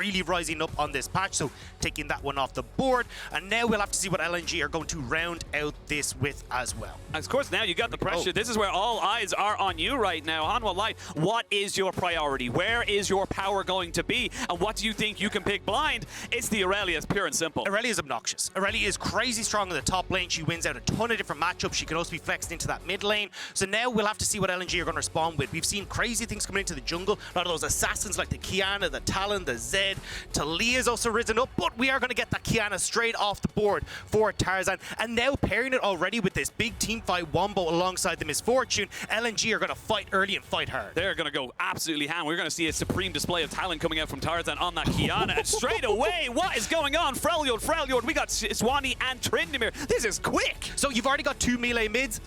really rising up on this patch, so taking that one off the board. And now we'll have to see what LNG are going to round out this with as well. Of course, now you got the pressure. This is where all eyes are on you right now. Hanwha Life, what is your priority? Where is your power going to be? And what do you think you can pick blind? It's the Irelia, it's pure and simple. Irelia is obnoxious. Irelia is crazy strong in the top lane. She wins out a ton of different matchups. She can also be flexed into that mid lane. So now we'll have to see what LNG are going to respond with. We've seen crazy things coming into the jungle. A lot of those assassins like the Qiyana, the Talon, the Zed. Talia's also risen up, but we are going to get that Qiyana straight off the board for Tarzan. And now pairing it already with this big team fight Wombo alongside the Misfortune, LNG are going to fight early and fight hard. They're going to go absolutely ham. We're going to see a supreme display of talent coming out from Tarzan on that Qiyana. And straight away, what is going on? Freljord, we got Sejuani and Tryndamere. This is quick. So you've already got two melee mids,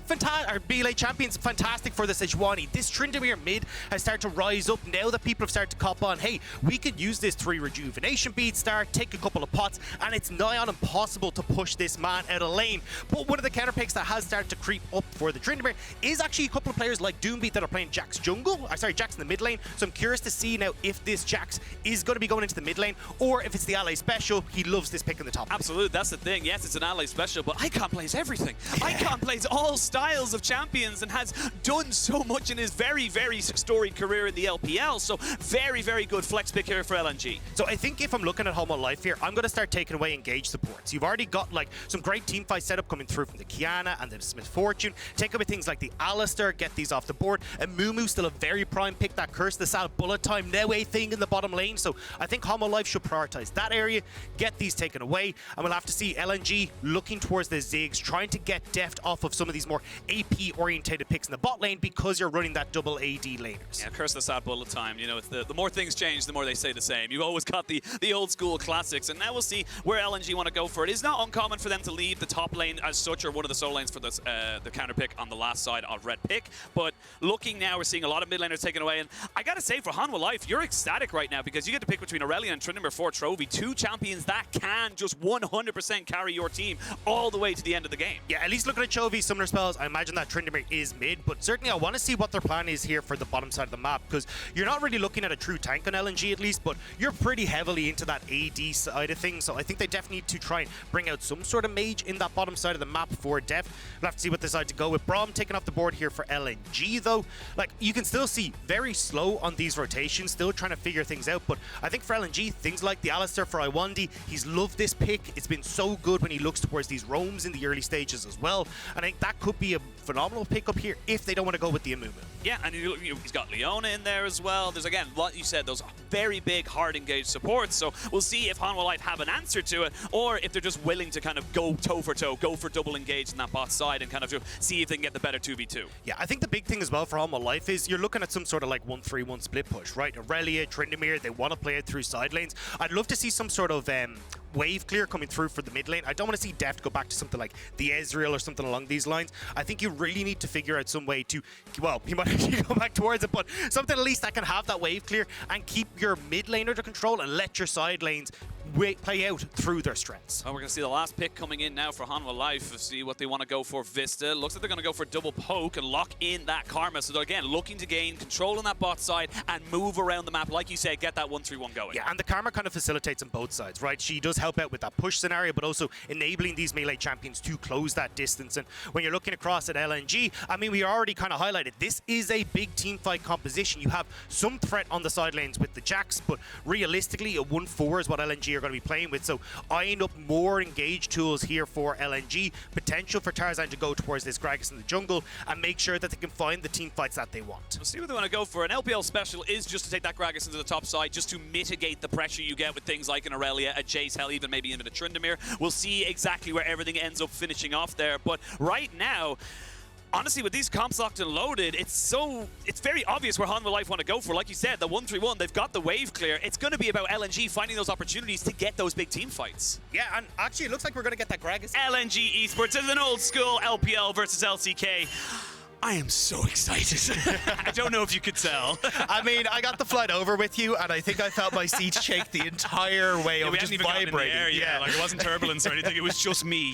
melee champions, fantastic for the Sejuani. This Tryndamere mid has started to rise up now that people have started to cop on. Hey, we could use this 3 rejuvenation bead start, take a couple of pots, and it's nigh on impossible to push this man out of lane. But one of the counter picks that has started to creep up for the Tryndamere is actually a couple of players like Doombeat that are playing Jax jungle, Jax in the mid lane. So I'm curious to see now if this Jax is going to be going into the mid lane or if it's the ally special. He loves this pick in the top lane. Absolutely, that's the thing. Yes, it's an ally special, but Icon plays everything. Yeah. Icon plays all styles of champions and has done so much in his very, very storied career in the LPL. So very, very good flex pick here for LNG. So I think if I'm looking at Hanwha Life here, I'm going to start taking away engage supports. You've already got like some great team fight setup coming through from the Qiyana and the Misfortune. Take away things like the Alistair, get these off the board. And Mumu still a very prime pick. That Curse the Sal bullet time now a thing in the bottom lane. So I think Hanwha Life should prioritize that area, get these taken away, and we'll have to see LNG looking towards the Ziggs, trying to get Deft off of some of these more AP orientated picks in the bot lane because you're running that double AD laners. Yeah, Curse the Sal bullet time. You know, it's the more things change, the more they say the same. You've always got the old school classics, and now we'll see where LNG want to go for it. It's not uncommon for them to leave the top lane as such, or one of the solo lanes for this, the counter pick on the last side of red pick. But looking now, we're seeing a lot of mid laners taken away, and I gotta say, for Hanwha Life, you're ecstatic right now because you get to pick between Irelia and Tryndamere for Chovy, 2 champions that can just 100% carry your team all the way to the end of the game. Yeah, at least looking at Chovy, similar spells, I imagine that Tryndamere is mid, but certainly I want to see what their plan is here for the bottom side of the map, because you're not really looking at a true tank on LNG at least, but you're pretty heavily into that AD side of things, so I think they definitely need to try and bring out some sort of mage in that bottom side of the map for Deft. We'll have to see what they decide to go with. Braum taking off the board here for LNG though. Like, you can still see very slow on these rotations, still trying to figure things out, but I think for LNG, things like the Alistair for Lwandy, he's loved this pick. It's been so good when he looks towards these roams in the early stages as well, and I think that could be a phenomenal pickup here if they don't want to go with the Amumu. Yeah, and he's got Leona in there as well. There's, again, what you said, those very big, hard engaged supports, so we'll see if Hanwha Life have an answer to it, or if they're just willing to kind of go toe for toe, go for double engage in that bot side and kind of just see if they can get the better 2v2. Yeah, I think the big thing as well for Hanwha Life is you're looking at some sort of like 1-3-1 split push, right? Irelia, Tryndamere, they want to play it through side lanes. I'd love to see some sort of wave clear coming through for the mid lane. I don't want to see Deft go back to something like the Ezreal or something along these lines. I think you really need to figure out some way to, well, you might actually go back towards it, but something at least that can have that wave clear and keep your mid lane under control and let your side lanes play out through their strengths. Well, we're going to see the last pick coming in now for Hanwha Life. See what they want to go for. Vsta. Looks like they're going to go for double poke and lock in that Karma. So they're, again, looking to gain control on that bot side and move around the map. Like you said, get that 1-3-1 going. Yeah, and the Karma kind of facilitates on both sides, right? She does help out with that push scenario, but also enabling these melee champions to close that distance. And when you're looking across at LNG, I mean, we already kind of highlighted, this is a big team fight composition. You have some threat on the side lanes with the Jax, but realistically, a 1-4 is what LNG are going to be playing with. So eyeing up more engaged tools here for LNG. Potential for Tarzan to go towards this Gragas in the jungle and make sure that they can find the team fights that they want. We'll see what they want to go for. An LPL special is just to take that Gragas into the top side, just to mitigate the pressure you get with things like an Irelia, a Jace, hell, even maybe even a Tryndamere. We'll see exactly where everything ends up finishing off there. But right now, honestly, with these comps locked and loaded, it's very obvious where Hanwha Life want to go for. Like you said, the 1-3-1, they've got the wave clear. It's going to be about LNG finding those opportunities to get those big team fights. Yeah, and actually it looks like we're going to get that Gragas. LNG Esports is an old school LPL versus LCK. I am so excited. I don't know if you could tell. I mean, I got the flight over with you, and I think I felt my seat shake the entire way. Yeah, I was just vibrating. Yeah, like it wasn't turbulence or anything. It was just me.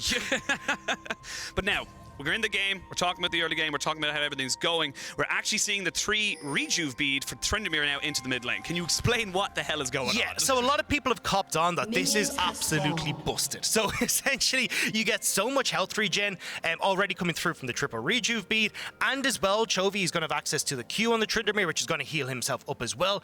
But now, we're in the game, we're talking about the early game, we're talking about how everything's going. We're actually seeing the 3 rejuve bead for Tryndamere now into the mid lane. Can you explain what the hell is going on? Yeah, so a lot of people have copped on that this is absolutely busted. So essentially, you get so much health regen already coming through from the triple rejuve bead, and as well, Chovy is going to have access to the Q on the Tryndamere, which is going to heal himself up as well.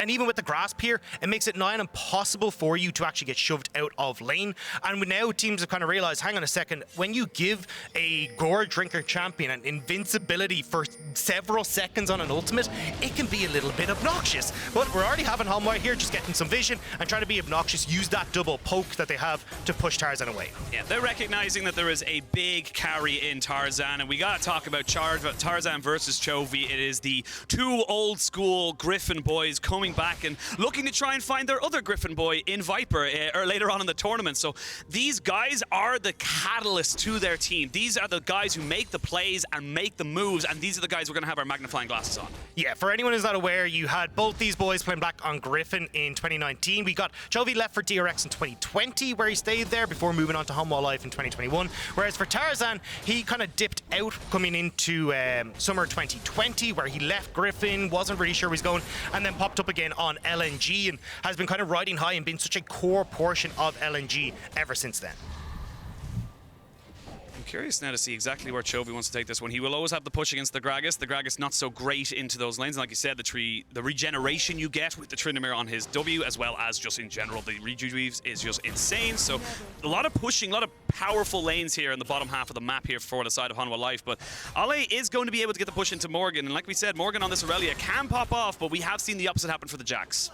And even with the grasp here, it makes it nigh on impossible for you to actually get shoved out of lane. And now teams have kind of realized, hang on a second, when you give a gore drinker champion an invincibility for several seconds on an ultimate, it can be a little bit obnoxious. But we're already having Hanwha here just getting some vision and trying to be obnoxious, use that double poke that they have to push Tarzan away. Yeah, they're recognizing that there is a big carry in Tarzan, and we got to talk about Tarzan versus Chovy. It is the 2 old school Griffin boys coming back and looking to try and find their other Griffin boy in Viper or later on in the tournament. So these guys are the catalyst to their team. These are the guys who make the plays and make the moves, and these are the guys we're going to have our magnifying glasses on. Yeah, for anyone who's not aware, you had both these boys playing back on Griffin in 2019. We got Chovy left for DRX in 2020, where he stayed there before moving on to Hanwha Life in 2021. Whereas for Tarzan, he kind of dipped out coming into summer 2020, where he left Griffin, wasn't really sure where he's going, and then popped up again on LNG and has been kind of riding high and been such a core portion of LNG ever since then. I'm curious now to see exactly where Chovy wants to take this one. He will always have the push against the Gragas. The Gragas not so great into those lanes. And like you said, the regeneration you get with the Tryndamere on his W, as well as just in general, the rejuves is just insane. So a lot of pushing, a lot of powerful lanes here in the bottom half of the map here for the side of Hanwha Life. But Ale is going to be able to get the push into Morgan. And like we said, Morgan on this Irelia can pop off, but we have seen the opposite happen for the Jax.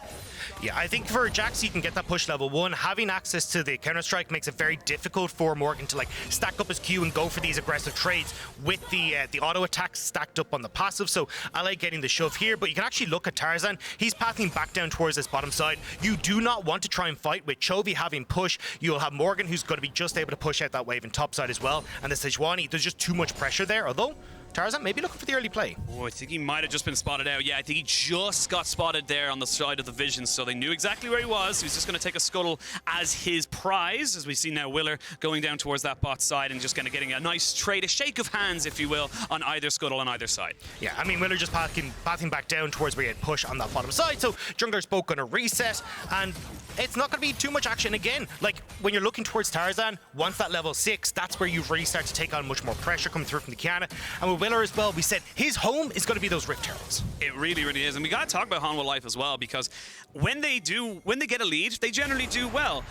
Yeah, I think for Jax, you can get that push level 1. Having access to the Counter-Strike makes it very difficult for Morgan to like stack up his Q and go for these aggressive trades with the auto attacks stacked up on the passive. So I like getting the shove here, but you can actually look at Tarzan. He's pathing back down towards this bottom side. You do not want to try and fight with Chovy having push. You'll have Morgan, who's going to be just able to push out that wave in top side as well. And the Sejuani, there's just too much pressure there, although Tarzan maybe looking for the early play. Oh, I think he might have just been spotted out. Yeah, I think he just got spotted there on the side of the vision, so they knew exactly where he was. He was just going to take a scuttle as his prize, as we see now Willer going down towards that bot side and just kind of getting a nice trade, a shake of hands, if you will, on either scuttle on either side. Yeah, I mean, Willer just pathing back down towards where he had push on that bottom side, so jungler's both going to reset, and it's not going to be too much action again. Like, when you're looking towards Tarzan, once that level 6, that's where you really start to take on much more pressure coming through from the Qiyana. And with Willer as well, we said his home is going to be those Rift Heralds. It really, really is. And we got to talk about Hanwha Life as well, because when they get a lead, they generally do well.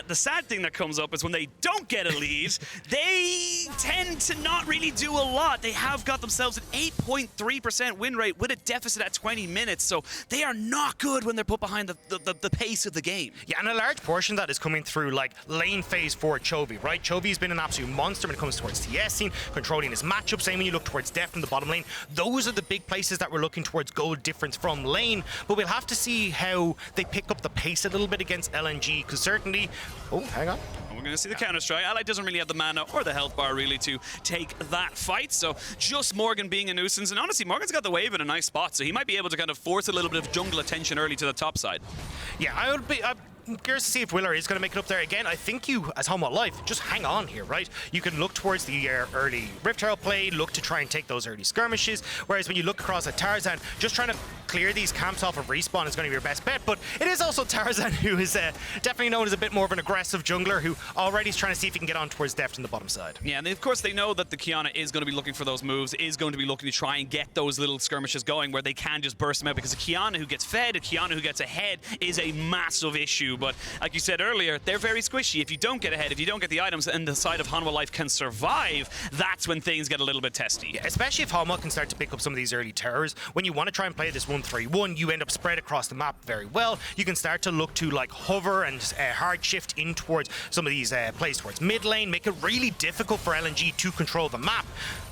The sad thing that comes up is when they don't get a lead, they tend to not really do a lot. They have got themselves an 8.3% win rate with a deficit at 20 minutes, so they are not good when they're put behind the pace of the game. Yeah, and a large portion of that is coming through like lane phase for Chovy, right? Chovy's been an absolute monster when it comes towards TSing, controlling his matchup. Same when you look towards Deft in the bottom lane. Those are the big places that we're looking towards goal difference from lane, but we'll have to see how they pick up the pace a little bit against LNG, because certainly... Oh, hang on. We're going to see the Counter-Strike. Ally doesn't really have the mana or the health bar really to take that fight, so just Morgan being a nuisance. And honestly, Morgan's got the wave in a nice spot, so he might be able to kind of force a little bit of jungle attention early to the top side. Yeah, I'm curious to see if Willer is going to make it up there again. I think you, as Hanwha Life, just hang on here, right? You can look towards the early Rift Herald play, look to try and take those early skirmishes, whereas when you look across at Tarzan, just trying to clear these camps off of respawn is going to be your best bet. But it is also Tarzan, who is definitely known as a bit more of an aggressive jungler, who already is trying to see if he can get on towards Deft in the bottom side. Yeah, and of course they know that the Qiyana is going to be looking for those moves, is going to be looking to try and get those little skirmishes going where they can just burst them out, because a Qiyana who gets fed, a Qiyana who gets ahead is a massive issue. But like you said earlier, they're very squishy. If you don't get ahead, if you don't get the items and the side of Hanwha Life can survive, that's when things get a little bit testy. Yeah, especially if Hanwha can start to pick up some of these early towers. When you want to try and play this 1-3-1, you end up spread across the map very well. You can start to look to like hover and hard shift in towards some of these plays towards mid lane, make it really difficult for LNG to control the map.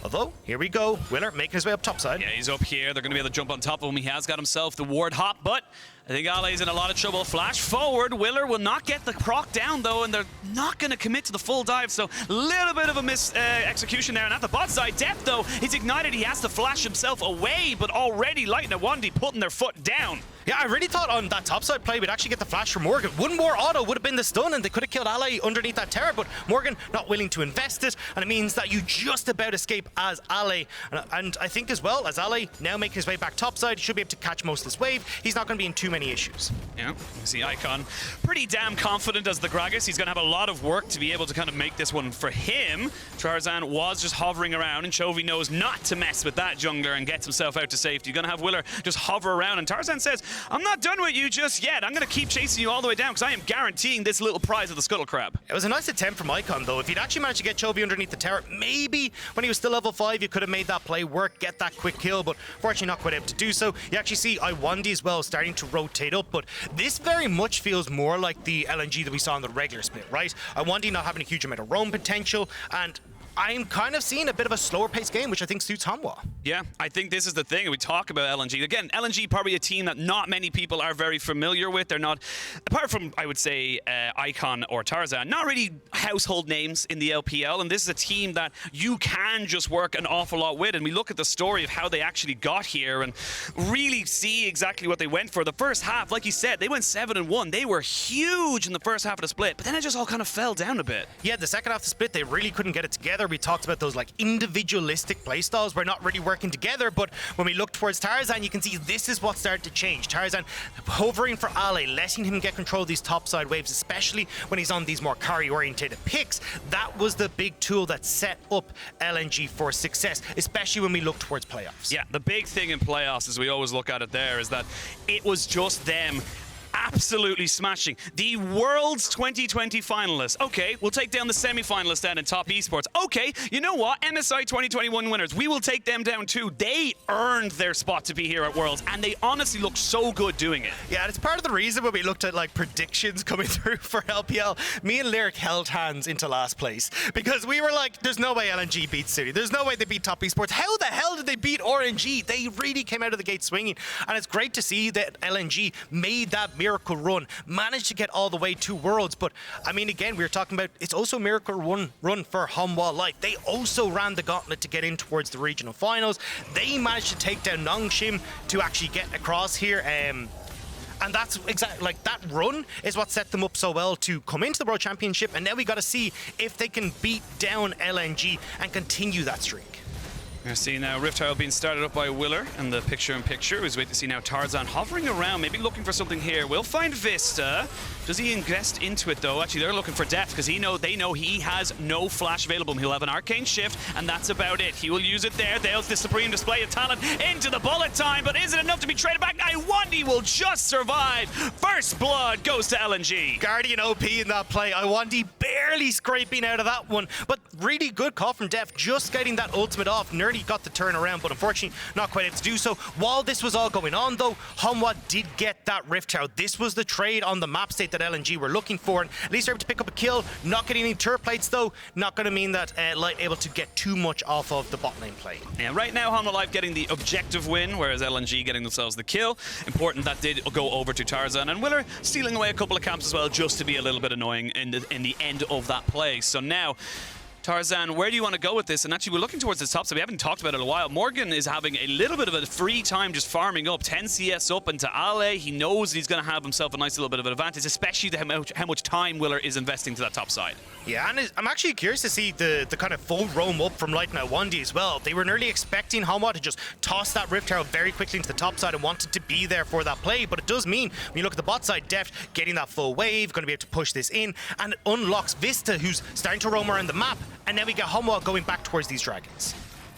Although, here we go, Willer making his way up top side. Yeah, he's up here. They're going to be able to jump on top of him. He has got himself the ward hop, but I think Ali's in a lot of trouble. Flash forward. Willer will not get the proc down, though, and they're not going to commit to the full dive, so a little bit of a miss execution there. And at the bot side, Deft, though, he's ignited. He has to flash himself away, but already Lwandy putting their foot down. Yeah, I really thought on that topside play we'd actually get the flash from Morgan. One more auto would have been the stun and they could have killed Ally underneath that tower, but Morgan not willing to invest it, and it means that you just about escape as Ally. And I think as well, as Ally now making his way back topside, he should be able to catch most of this wave. He's not going to be in too many issues. Yeah, you see Icon pretty damn confident as the Gragas. He's going to have a lot of work to be able to kind of make this one for him. Tarzan was just hovering around, and Chovy knows not to mess with that jungler and gets himself out to safety. You're going to have Willer just hover around, and Tarzan says, I'm not done with you just yet. I'm going to keep chasing you all the way down because I am guaranteeing this little prize of the Scuttle Crab. It was a nice attempt from Icon, though. If he'd actually managed to get Chovy underneath the tower, maybe when he was still level 5, you could have made that play work, get that quick kill, but fortunately not quite able to do so. You actually see Lwandy as well starting to rotate up, but this very much feels more like the LNG that we saw in the regular split, right? Lwandy not having a huge amount of roam potential, and I'm kind of seeing a bit of a slower paced game, which I think suits Hanwha. Yeah, I think this is the thing. We talk about LNG. Again, LNG probably a team that not many people are very familiar with. They're not, apart from, I would say, Icon or Tarzan, not really household names in the LPL. And this is a team that you can just work an awful lot with. And we look at the story of how they actually got here and really see exactly what they went for. The first half, like you said, they went 7-1. They were huge in the first half of the split, but then it just all kind of fell down a bit. Yeah, the second half of the split, they really couldn't get it together. We talked about those like individualistic playstyles. We're not really working together, but when we look towards Tarzan, you can see this is what started to change. Tarzan hovering for Ally, letting him get control of these topside waves, especially when he's on these more carry-orientated picks. That was the big tool that set up LNG for success, especially when we look towards playoffs. Yeah, the big thing in playoffs, as we always look at it there, is that it was just them absolutely smashing the World's 2020 finalists. Okay, we'll take down the semi-finalists down in Top Esports. Okay, you know what? MSI 2021 winners, we will take them down too. They earned their spot to be here at Worlds, and they honestly look so good doing it. Yeah, and it's part of the reason when we looked at like predictions coming through for LPL, me and Lyric held hands into last place because we were like, there's no way LNG beats City. There's no way they beat Top Esports. How the hell did they beat RNG? They really came out of the gate swinging, and it's great to see that LNG made that miracle run, managed to get all the way to Worlds. But I mean, again, we were talking about it's also a miracle run for Hanwha Life. They also ran the gauntlet to get in towards the regional finals. They managed to take down Nongshim to actually get across here. And that's exactly like that run is what set them up so well to come into the World Championship. And now we got to see if they can beat down LNG and continue that streak. We're seeing now Rift Herald being started up by Willer in the picture-in-picture. We wait to see now Tarzan hovering around, maybe looking for something here. We'll find Vsta. Does he invest into it though? Actually, they're looking for Deft because they know he has no flash available. He'll have an arcane shift, and that's about it. He will use it there. There's the supreme display of talent into the bullet time, but is it enough to be traded back? Lwandy will just survive. First blood goes to LNG. Guardian OP in that play. Lwandy barely scraping out of that one, but really good call from Deft, just getting that ultimate off. Nearly got the turnaround, but unfortunately not quite able to do so. While this was all going on though, Hanwha did get that Rift Tower. This was the trade on the map state that LNG were looking for, and at least they're able to pick up a kill. Not getting any turret plates though, not going to mean that Light able to get too much off of the bot lane play. Yeah, right now Hanwha Life getting the objective win, whereas LNG getting themselves the kill. Important that did go over to Tarzan, and Willer stealing away a couple of camps as well, just to be a little bit annoying in the end of that play. So now Tarzan, where do you want to go with this? And actually, we're looking towards the top, so we haven't talked about it in a while. Morgan is having a little bit of a free time just farming up 10 CS up into Ale. He knows he's going to have himself a nice little bit of an advantage, especially how much time Willer is investing to that top side. Yeah, and I'm actually curious to see the kind of full roam up from Light and Lwandy as well. They were nearly expecting Hanwha to just toss that Rift Tower very quickly into the top side and wanted to be there for that play, but it does mean, when you look at the bot side, Deft getting that full wave, going to be able to push this in, and it unlocks Vsta, who's starting to roam around the map, and then we get Hanwha going back towards these dragons.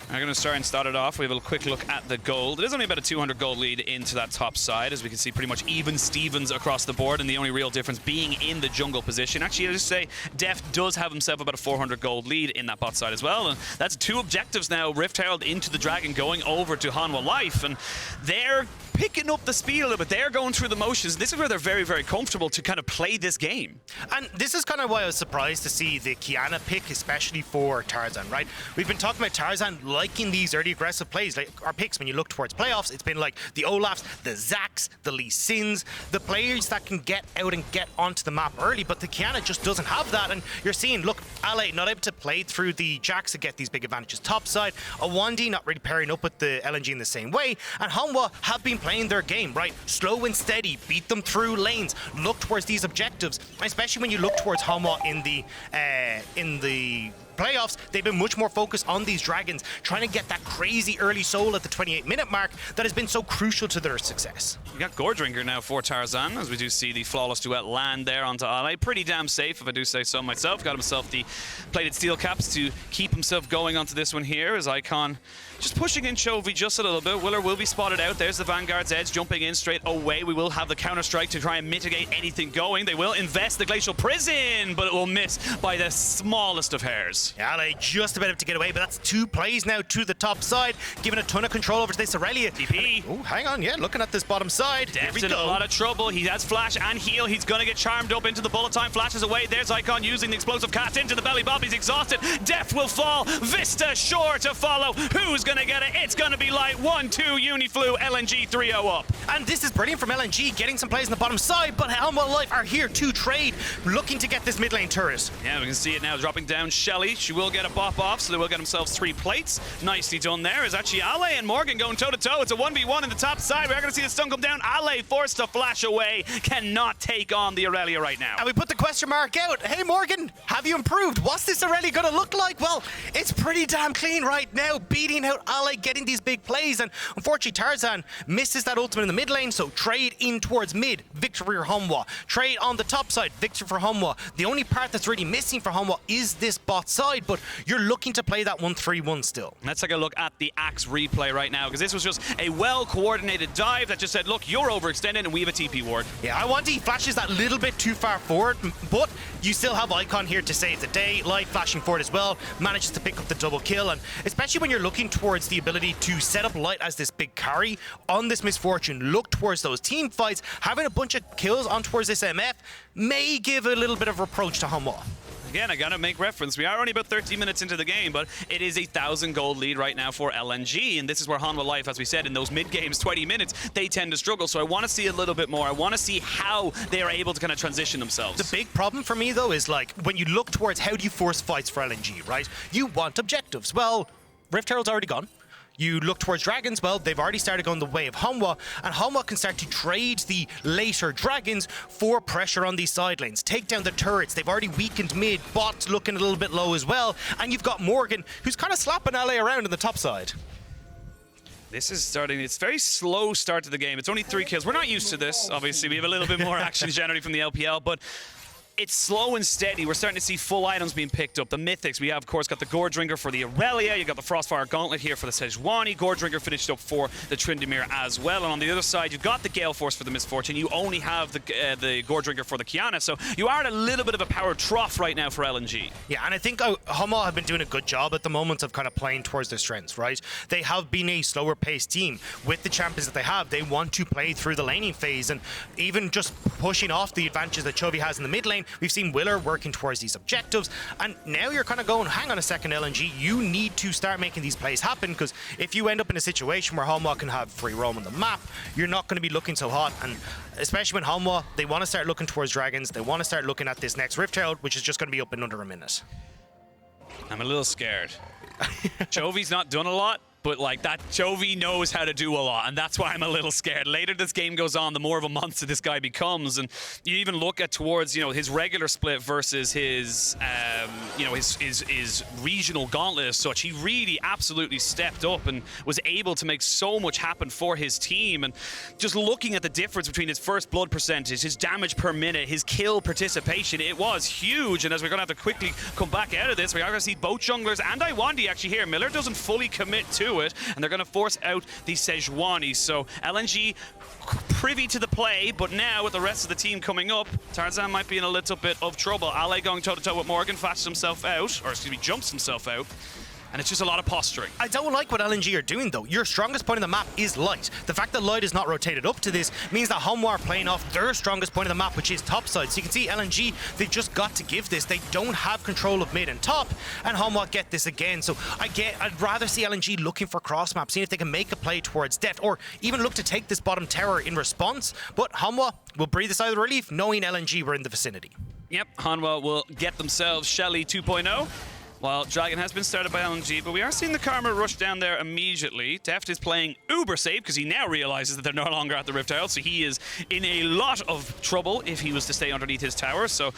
I'm going to start it off. We have a quick look at the gold. It is only about a 200 gold lead into that top side, as we can see pretty much even Stevens across the board, and the only real difference being in the jungle position. Actually, I'll just say Deft does have himself about a 400 gold lead in that bot side as well, and that's two objectives now. Rift Herald into the dragon going over to Hanwha Life, and they're picking up the speed a little bit. They're going through the motions. This is where they're very, very comfortable to kind of play this game. And this is kind of why I was surprised to see the Qiyana pick, especially for Tarzan, right? We've been talking about Tarzan liking these early aggressive plays. Like our picks, when you look towards playoffs, it's been like the Olafs, the Zacs, the Lee Sins, the players that can get out and get onto the map early, but the Qiyana just doesn't have that. And you're seeing, look, Ale not able to play through the Jax to get these big advantages topside. Lwandy not really pairing up with the LNG in the same way. And Hanwha have been playing their game, right? Slow and steady, beat them through lanes, look towards these objectives, especially when you look towards Hanwha in the playoffs. They've been much more focused on these dragons, trying to get that crazy early soul at the 28-minute mark that has been so crucial to their success. We got Gordringer now for Tarzan, as we do see the flawless duet land there onto Ale. Pretty damn safe, if I do say so myself. Got himself the plated steel caps to keep himself going onto this one here, as Icon just pushing in Chovy just a little bit. Willer will be spotted out. There's the Vanguard's edge jumping in straight away. We will have the counter-strike to try and mitigate anything going. They will invest the Glacial Prison, but it will miss by the smallest of hairs. Yeah, they just about to get away, but that's 2 plays now to the top side, giving a ton of control over to this Irelia. TP. Oh, hang on, yeah, looking at this bottom side. Deft in a lot of trouble. He has flash and heal. He's going to get charmed up into the bullet time. Flashes away. There's Icon using the explosive cast into the belly bob. He's exhausted. Deft will fall. Vsta sure to follow. Who's going to get it? It's going to be Light 1-2 Uniflu. LNG 3-0 up. And this is brilliant from LNG, getting some plays on the bottom side, but Hanwha Life are here to trade, looking to get this mid lane turret. Yeah, we can see it now dropping down Shelly. She will get a bop off, so they will get themselves 3 plates. Nicely done there. Is actually Ale and Morgan going toe-to-toe. It's a 1v1 in the top side. We're going to see the stun come down. Ale forced to flash away. Cannot take on the Irelia right now. And we put the question mark out. Hey, Morgan, have you improved? What's this Irelia going to look like? Well, it's pretty damn clean right now, beating out Ale, getting these big plays, and unfortunately Tarzan misses that ultimate in the mid lane, so trade in towards mid, victory for Hanwha. Trade on the top side, victory for Hanwha. The only part that's really missing for Hanwha is this bot side, but you're looking to play that 1-3-1 still. Let's take a look at the Axe replay right now, because this was just a well-coordinated dive that just said, look, you're overextended and we have a TP ward. Yeah, Lwandy flashes that little bit too far forward, but you still have Icon here to save the day. Light flashing forward as well, manages to pick up the double kill, and especially when you're looking towards the ability to set up Light as this big carry on this Misfortune, look towards those team fights, having a bunch of kills on towards this MF may give a little bit of reproach to Hanwha. Again, I gotta make reference. We are only about 13 minutes into the game, but it is a 1,000 gold lead right now for LNG, and this is where Hanwha Life, as we said, in those mid-games, 20 minutes, they tend to struggle. So I want to see a little bit more. I want to see how they are able to kind of transition themselves. The big problem for me, though, is like when you look towards how do you force fights for LNG, right? You want objectives. Well, Rift Herald's already gone. You look towards dragons, well, they've already started going the way of Hanwha, and Hanwha can start to trade the later dragons for pressure on these side lanes. Take down the turrets, they've already weakened mid, bots looking a little bit low as well, and you've got Morgan, who's kind of slapping LA around on the top side. This is starting, it's very slow start to the game. It's only 3 kills. We're not used to this, obviously. We have a little bit more action generally from the LPL, but it's slow and steady. We're starting to see full items being picked up. The Mythics, we have, of course, got the Gordringer for the Irelia. You got the Frostfire Gauntlet here for the Sejuani. Gordringer finished up for the Tryndamere as well. And on the other side, you've got the Gale Force for the Misfortune. You only have the Gordringer for the Qiyana. So you are at a little bit of a power trough right now for LNG. Yeah, and I think Hanwha have been doing a good job at the moment of kind of playing towards their strengths, right? They have been a slower paced team. With the champions that they have, they want to play through the laning phase, and even just pushing off the advantages that Chovy has in the mid lane. We've seen Willer working towards these objectives, and now you're kind of going, hang on a second, LNG, you need to start making these plays happen, because if you end up in a situation where Hanwha can have free roam on the map, you're not going to be looking so hot. And especially when Hanwha, they want to start looking towards dragons, they want to start looking at this next Rift Herald, which is just going to be up in under a minute. I'm a little scared. Chovy's not done a lot, but like that, Chovy knows how to do a lot, and that's why I'm a little scared. Later this game goes on, the more of a monster this guy becomes, and you even look at towards, you know, his regular split versus his, you know, his regional gauntlet as such. He really absolutely stepped up and was able to make so much happen for his team. And just looking at the difference between his first blood percentage, his damage per minute, his kill participation, it was huge. And as we're going to have to quickly come back out of this, we're going to see both junglers and Lwandy actually here. Miller doesn't fully commit to it, and they're going to force out the Sejuani. So LNG privy to the play, but now with the rest of the team coming up, Tarzan might be in a little bit of trouble. Ale going toe-to-toe with Morgan, flashes himself out, or excuse me, jumps himself out. And it's just a lot of posturing. I don't like what LNG are doing, though. Your strongest point on the map is Light. The fact that Light is not rotated up to this means that Hanwha are playing off their strongest point of the map, which is top side. So you can see LNG, they've just got to give this. They don't have control of mid and top, and Hanwha get this again. So I'd rather see LNG looking for cross maps, seeing if they can make a play towards Deft, or even look to take this bottom tower in response. But Hanwha will breathe a sigh of relief, knowing LNG were in the vicinity. Yep, Hanwha will get themselves Shelly 2.0. Well, Dragon has been started by LNG, but we are seeing the Karma rush down there immediately. Deft is playing uber safe because he now realizes that they're no longer at the Rift Isle, so he is in a lot of trouble if he was to stay underneath his tower. So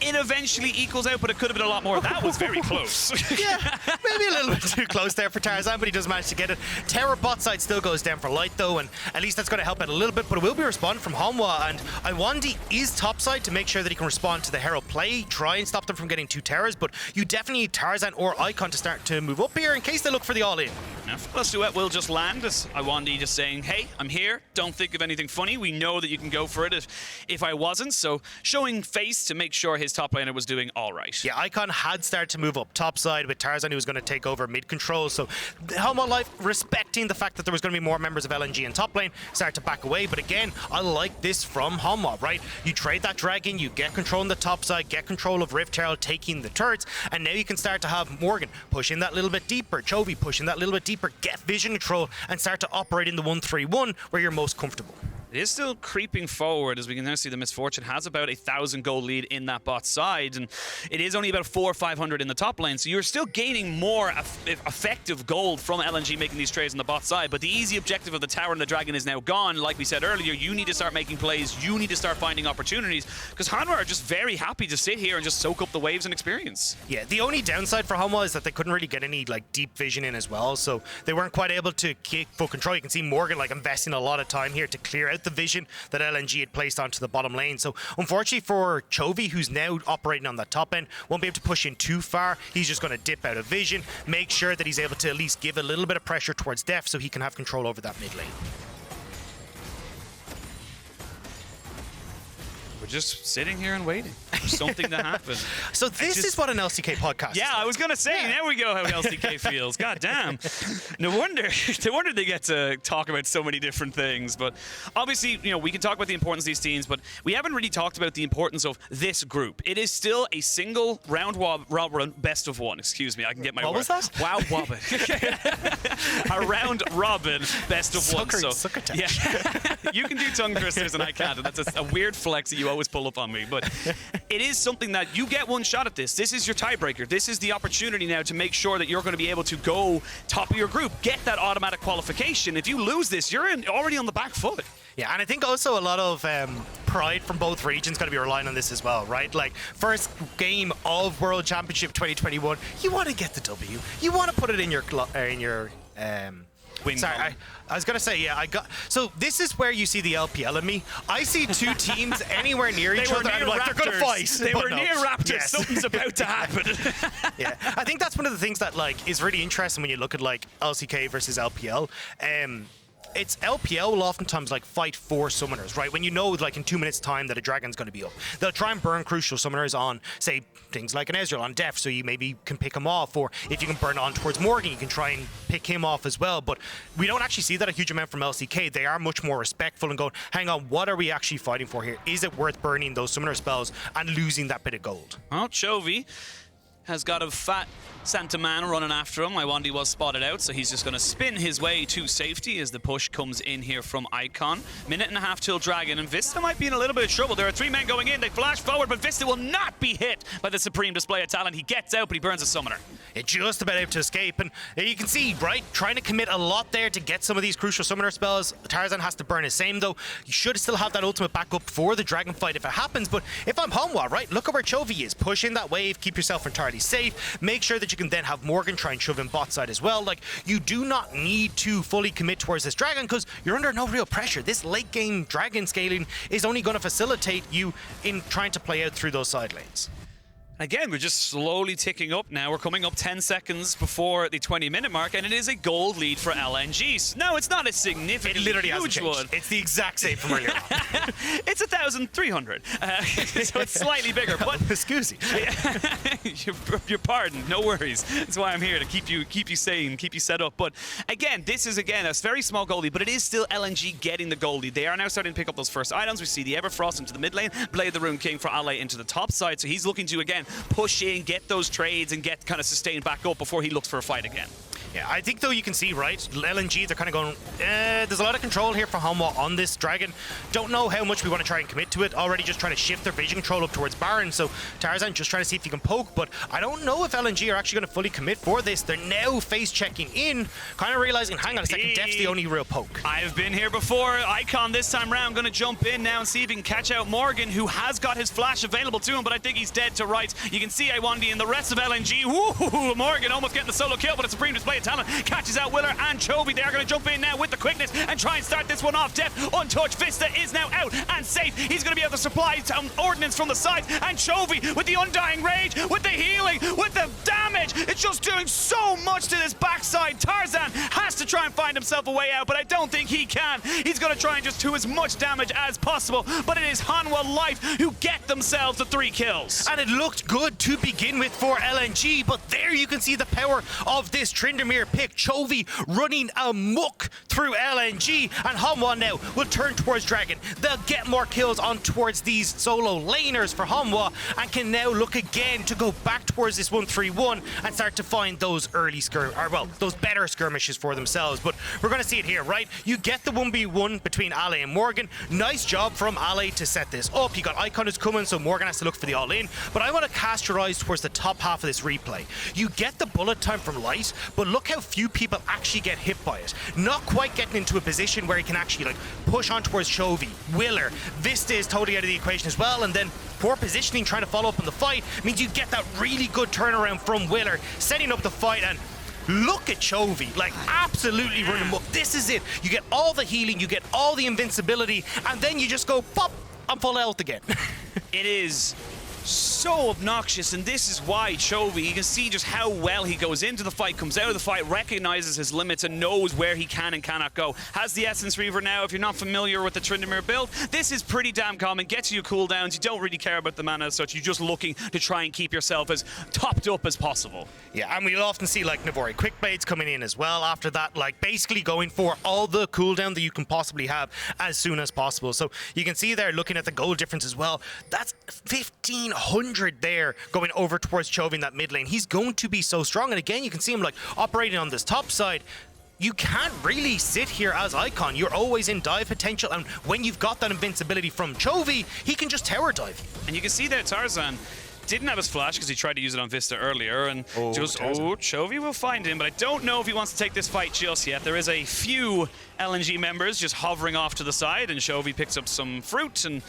it eventually equals out, but it could have been a lot more. That was very close. Yeah, maybe a little bit too close there for Tarzan, but he does manage to get it. Terror bot side still goes down for Light, though, and at least that's going to help out a little bit, but it will be responded from Hanwha, and Lwandy is top side to make sure that he can respond to the HEL play, try and stop them from getting 2 terrors, but you definitely need Tarzan or Icon to start to move up here in case they look for the all-in. Now, Plus Duet will just land as Lwandy just saying, hey, I'm here, don't think of anything funny, we know that you can go for it if I wasn't, so showing face to make sure his top laner was doing all right. Yeah, Icon had started to move up top side with Tarzan, who was going to take over mid control. So Hanwha Life, respecting the fact that there was going to be more members of LNG in top lane, started to back away. But again, I like this from Hanwha, right? You trade that dragon, you get control on the top side, get control of Rift Herald, taking the turrets, and now you can start to have Morgan pushing that little bit deeper, Chovy pushing that little bit deeper, get vision control, and start to operate in the 1-3-1 where you're most comfortable. It is still creeping forward, as we can now see the Misfortune has about 1,000 gold lead in that bot side, and it is only about 400 or 500 in the top lane, so you're still gaining more effective gold from LNG making these trades on the bot side, but the easy objective of the tower and the dragon is now gone. Like we said earlier, you need to start making plays, you need to start finding opportunities, because Hanwha are just very happy to sit here and just soak up the waves and experience. Yeah, the only downside for Hanwha is that they couldn't really get any like deep vision in as well, so they weren't quite able to keep full control. You can see Morgan like investing a lot of time here to clear out the vision that LNG had placed onto the bottom lane. So unfortunately for Chovy, who's now operating on the top end, won't be able to push in too far. He's just going to dip out of vision, make sure that he's able to at least give a little bit of pressure towards Deft so he can have control over that mid lane. We're just sitting here and waiting for something to happen. So this is what an LCK podcast is. I was going to say, there we go how LCK feels. God damn. No wonder they get to talk about so many different things. But obviously, you know, we can talk about the importance of these teams, but we haven't really talked about the importance of this group. It is still a single round robin best of one. Excuse me, I can get my What was that? Wow, wobbin. A round robin best of one. So, Succotash. yeah, you can do tongue twisters and I can't. And that's a weird flex that you always pull up on me. But it is something that you get one shot at this. This is your tiebreaker. This is the opportunity now to make sure that you're going to be able to go top of your group, get that automatic qualification. If you lose this, you're already on the back foot. Yeah, and I think also a lot of pride from both regions going to be relying on this as well, right? Like, first game of World Championship 2021, you want to get the W. You want to put it in your Wing Sorry, I was going to say, yeah, so this is where you see the LPL in me. I see two teams anywhere near each other, and I'm like, they're going to fight. They were near Raptors. Yes. Something's about to happen. Yeah, I think that's one of the things that like is really interesting when you look at like LCK versus LPL. It's LPL will oftentimes like fight for summoners, right? When you know like in 2 minutes time that a dragon's going to be up, they'll try and burn crucial summoners on, say, things like an ezreal on Deft, so you maybe can pick him off, or if you can burn on towards Morgan, you can try and pick him off as well. But we don't actually see that a huge amount from LCK. They are much more respectful and going, hang on, what are we actually fighting for here? Is it worth burning those summoner spells and losing that bit of gold? Well, Chovy has got a fat Santa Man running after him. Lwandy was spotted out, so he's just going to spin his way to safety as the push comes in here from Icon. Minute and a half till Dragon, and Vsta might be in a little bit of trouble. There are 3 men going in. They flash forward, but Vsta will not be hit by the supreme display of talent. He gets out, but he burns a summoner. It's just about able to escape, and you can see, right, trying to commit a lot there to get some of these crucial summoner spells. Tarzan has to burn his same, though. You should still have that ultimate backup for the dragon fight if it happens, but if I'm Hanwha, right, look at where Chovy is. Push in that wave, keep yourself entirely safe, make sure that you can then have Morgan try and shove in bot side as well. Like, you do not need to fully commit towards this dragon because you're under no real pressure. This late game dragon scaling is only going to facilitate you in trying to play out through those side lanes. Again, we're just slowly ticking up now. We're coming up 10 seconds before the 20-minute mark, and it is a gold lead for LNG. No, it's not a significant, It literally hasn't huge changed. one. It's the exact same from earlier on. It's 1,300, so it's slightly bigger. But Excuse me. your pardon, no worries. That's why I'm here to keep you sane, keep you set up. But again, this is a very small gold lead, but it is still LNG getting the gold lead. They are now starting to pick up those first items. We see the Everfrost into the mid lane, Blade the Rune King for Ale into the top side. So he's looking to again push in, get those trades, and get kind of sustained back up before he looks for a fight again. Yeah, I think though you can see, right, LNG, they're kind of going, there's a lot of control here for Hanwha on this Dragon. Don't know how much we want to try and commit to it. Already just trying to shift their vision control up towards Baron, so Tarzan just trying to see if he can poke, but I don't know if LNG are actually going to fully commit for this. They're now face checking in, kind of realizing, hang on a second, Deft's the only real poke. I've been here before. Icon this time round going to jump in now and see if he can catch out Morgan, who has got his flash available to him, but I think he's dead to rights. You can see Lwandy and the rest of LNG. Woo! Morgan almost getting the solo kill, but a supreme display of talent catches out Willer and Chovy. They are going to jump in now with the quickness and try and start this one off. Deft untouched. Vsta is now out and safe. He's going to be able to supply ordnance from the sides, and Chovy with the undying rage, with the healing, with the damage. It's just doing so much to this backside. Tarzan has to try and find himself a way out, but I don't think he can. He's going to try and just do as much damage as possible, but it is Hanwha Life who get themselves the 3 kills. And it looked good to begin with for LNG, but there you can see the power of this Tryndamere pick. Chovy running amok through LNG, and Hanwha now will turn towards Dragon. They'll get more kills on towards these solo laners for Hanwha, and can now look again to go back towards this 1-3-1 and start to find those early those better skirmishes for themselves. But we're going to see it here, right? You get the 1v1 between Ale and Morgan. Nice job from Ale to set this up. You got Icon is coming, so Morgan has to look for the all-in. But I want to cast your eyes towards the top half of this replay. You get the bullet time from Light, but look how few people actually get hit by it. Not quite getting into a position where he can actually like push on towards Chovy, Willer. Vsta is totally out of the equation as well, and then poor positioning trying to follow up on the fight means you get that really good turnaround from Willer, setting up the fight. And look at Chovy, like absolutely running amok. This is it. You get all the healing, you get all the invincibility, and then you just go pop, I'm full health again. It is so obnoxious, and this is why Chovy, you can see just how well he goes into the fight, comes out of the fight, recognizes his limits and knows where he can and cannot go. Has the Essence Reaver now. If you're not familiar with the Tryndamere build, this is pretty damn common. Gets you cooldowns. You don't really care about the mana as such. You're just looking to try and keep yourself as topped up as possible. Yeah, and we'll often see like Navori Quickblades coming in as well after that, like basically going for all the cooldown that you can possibly have as soon as possible. So you can see there, looking at the gold difference as well, that's 1500 there going over towards Chovy in that mid lane. He's going to be so strong, and again you can see him like operating on this top side. You can't really sit here as Icon. You're always in dive potential, and when you've got that invincibility from Chovy, he can just tower dive. And you can see there Tarzan didn't have his flash because he tried to use it on Vsta earlier, and Chovy will find him, but I don't know if he wants to take this fight just yet. There is a few LNG members just hovering off to the side, and Chovy picks up some fruit and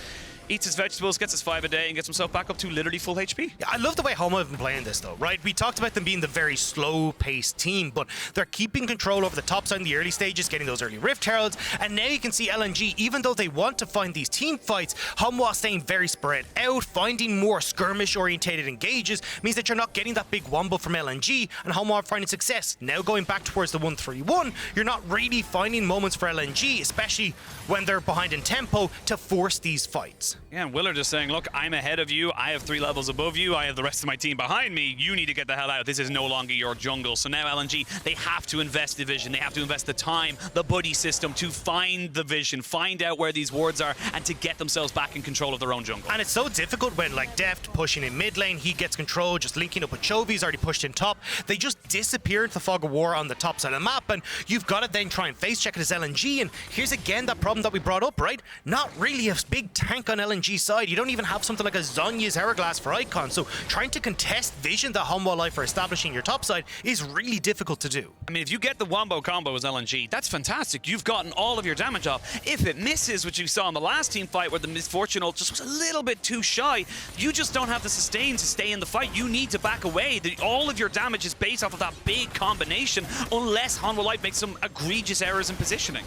eats his vegetables, gets his 5 a day, and gets himself back up to literally full HP. Yeah, I love the way Hanwha have been playing this, though, right? We talked about them being the very slow-paced team, but they're keeping control over the top side in the early stages, getting those early Rift Heralds, and now you can see LNG, even though they want to find these team fights, Hanwha staying very spread out, finding more skirmish-orientated engages, means that you're not getting that big wombo from LNG, and Hanwha are finding success. Now going back towards the 1-3-1, you're not really finding moments for LNG, especially when they're behind in tempo, to force these fights. Yeah, and Willer just saying, look, I'm ahead of you. I have 3 levels above you. I have the rest of my team behind me. You need to get the hell out. This is no longer your jungle. So now LNG, they have to invest the vision. They have to invest the time, the buddy system to find the vision, find out where these wards are, and to get themselves back in control of their own jungle. And it's so difficult when, like, Deft pushing in mid lane, he gets control, just linking up with Chovy's already pushed in top. They just disappear into the fog of war on the top side of the map, and you've got to then try and face check it as LNG. And here's again that problem that we brought up, right? Not really a big tank on LNG side. You don't even have something like a Zhonya's Hourglass for Icon, so trying to contest vision that Hanwha Life are establishing your top side is really difficult to do. I mean, if you get the wombo combo as LNG, that's fantastic. You've gotten all of your damage off. If it misses, which you saw in the last team fight where the Misfortune ult just was a little bit too shy, you just don't have the sustain to stay in the fight. You need to back away. All of your damage is based off of that big combination, unless Hanwha Life makes some egregious errors in positioning.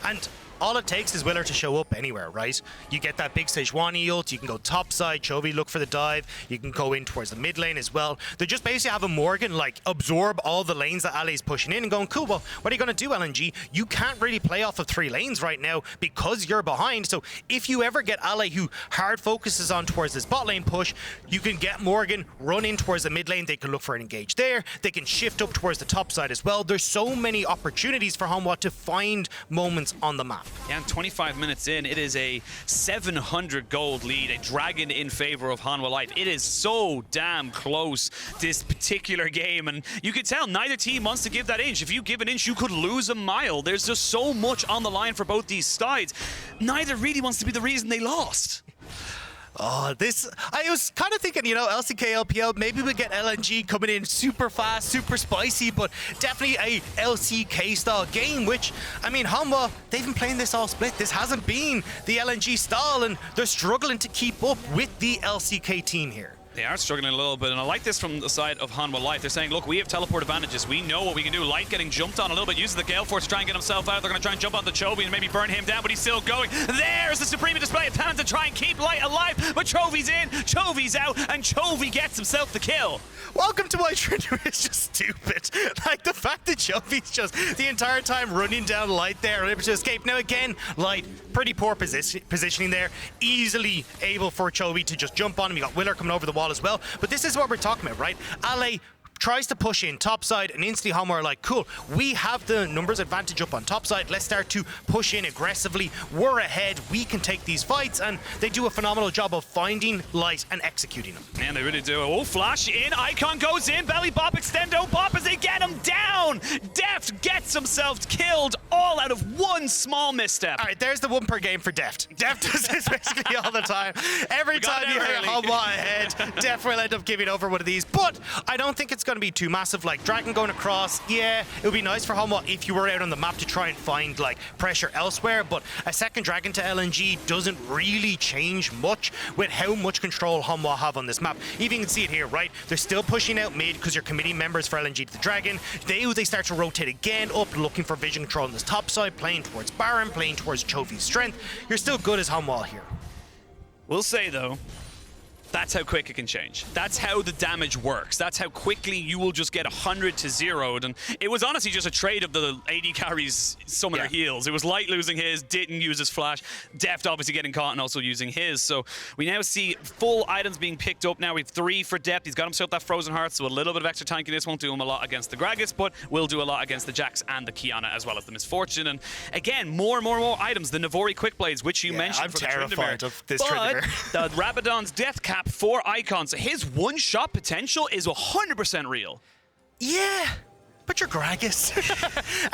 And all it takes is Willer to show up anywhere, right? You get that big Sejuani ult, you can go top side, Chovy look for the dive, you can go in towards the mid lane as well. They just basically have a Morgan like absorb all the lanes that Ali's pushing in and going, cool, well, what are you going to do, LNG? You can't really play off of 3 lanes right now because you're behind. So if you ever get Ali who hard focuses on towards this bot lane push, you can get Morgan, run in towards the mid lane, they can look for an engage there, they can shift up towards the top side as well. There's so many opportunities for Hanwha to find moments on the map. Yeah, and 25 minutes in, it is a 700 gold lead, a dragon in favor of Hanwha Life. It is so damn close, this particular game, and you can tell neither team wants to give that inch. If you give an inch, you could lose a mile. There's just so much on the line for both these sides. Neither really wants to be the reason they lost. Oh, I was kind of thinking, you know, LCK, LPL, maybe we get LNG coming in super fast, super spicy, but definitely a LCK style game, which, I mean, Hanwha, they've been playing this all split. This hasn't been the LNG style, and they're struggling to keep up with the LCK team here. They are struggling a little bit, and I like this from the side of Hanwha Life. They're saying, look, we have teleport advantages. We know what we can do. Light getting jumped on a little bit, uses the Gale Force to try and get himself out. They're going to try and jump on the Chovy and maybe burn him down, but he's still going. There's the Supreme display of talent to try and keep Light alive, but Chovy's in, Chovy's out, and Chovy gets himself the kill. Welcome to why Tryndamere is just stupid. Like, the fact that Chovy's just the entire time running down Light there and able to escape. Now, again, Light, pretty poor positioning there. Easily able for Chovy to just jump on him. You got Willer coming over the wall as well. But this is what we're talking about, right? Ale tries to push in topside, and instantly Hanwha are like, cool, we have the numbers advantage up on topside. Let's start to push in aggressively. We're ahead. We can take these fights, and they do a phenomenal job of finding Light and executing them. Man, they really do. Oh, flash in. Icon goes in. Belly bop, extendo bop as they get him down. Deft gets himself killed all out of one small misstep. All right, there's the one per game for Deft. Deft does this basically all the time. Every time you hear Hanwha ahead, Deft will end up giving over one of these. But I don't think it's going to be too massive. Like, Dragon going across, yeah, it would be nice for Hanwha if you were out on the map to try and find like pressure elsewhere, but a second Dragon to LNG doesn't really change much with how much control Hanwha have on this map. Even you can see it here, right? They're still pushing out mid because you're committing members for LNG to the Dragon. They start to rotate again up, looking for vision control on this top side, playing towards Baron, playing towards Chovy's strength. You're still good as Hanwha here. We'll say, though, that's how quick it can change. That's how the damage works. That's how quickly you will just get 100 to 0'd. And it was honestly just a trade of the AD carries some of their heals. It was Light losing his, didn't use his flash. Deft obviously getting caught and also using his. So we now see full items being picked up. Now we have 3 for Deft. He's got himself that Frozen Heart, so a little bit of extra tankiness won't do him a lot against the Gragas, but will do a lot against the Jax and the Qiyana, as well as the Misfortune. And again, more and more items. The Navori Quick Blades, which you mentioned. I'm for terrified the of this Tryndamere. The Rabadon's Death Cap for Icons. His one-shot potential is 100% real. Yeah, but you're Gragas.